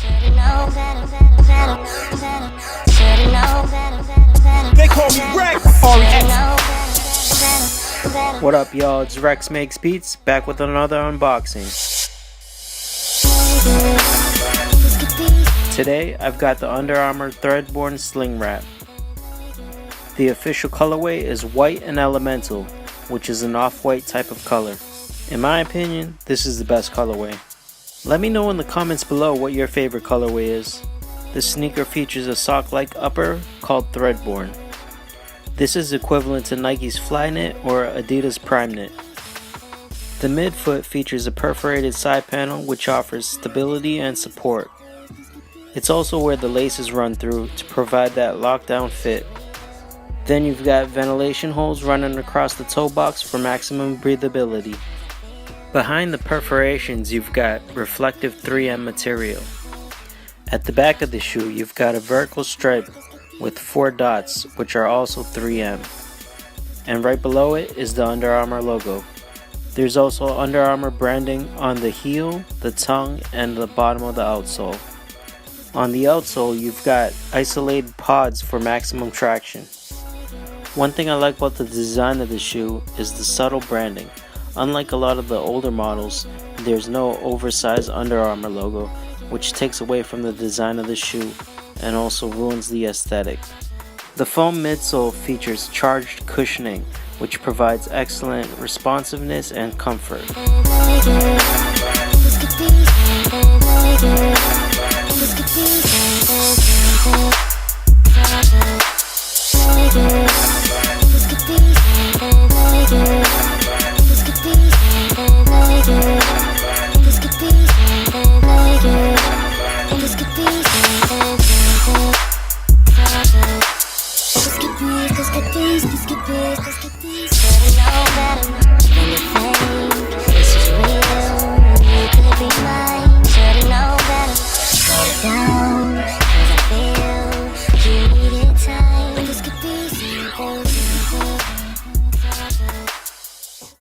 They call me Rex. What up, y'all? It's RexMakesBeats back with another unboxing. Today I've got the Under Armour THREADBORNE SLINGWRAP. The official colorway is white and elemental, which is an off-white type of color. In my opinion, this is the best colorway. Let me know in the comments below what your favorite colorway is. The sneaker features a sock-like upper called THREADBORNE. This is equivalent to Nike's Flyknit or Adidas PrimeKnit. The midfoot features a perforated side panel which offers stability and support. It's also where the laces run through to provide that lockdown fit. Then you've got ventilation holes running across the toe box for maximum breathability. Behind the perforations you've got reflective 3M material. At the back of the shoe you've got a vertical stripe with 4 dots which are also 3M. And right below it is the Under Armour logo. There's also Under Armour branding on the heel, the tongue, and the bottom of the outsole. On the outsole you've got isolated pods for maximum traction. One thing I like about the design of the shoe is the subtle branding. Unlike a lot of the older models, there's no oversized Under Armour logo, which takes away from the design of the shoe and also ruins the aesthetic. The foam midsole features charged cushioning, which provides excellent responsiveness and comfort. Down, 'cause I feel you needed time. Just get these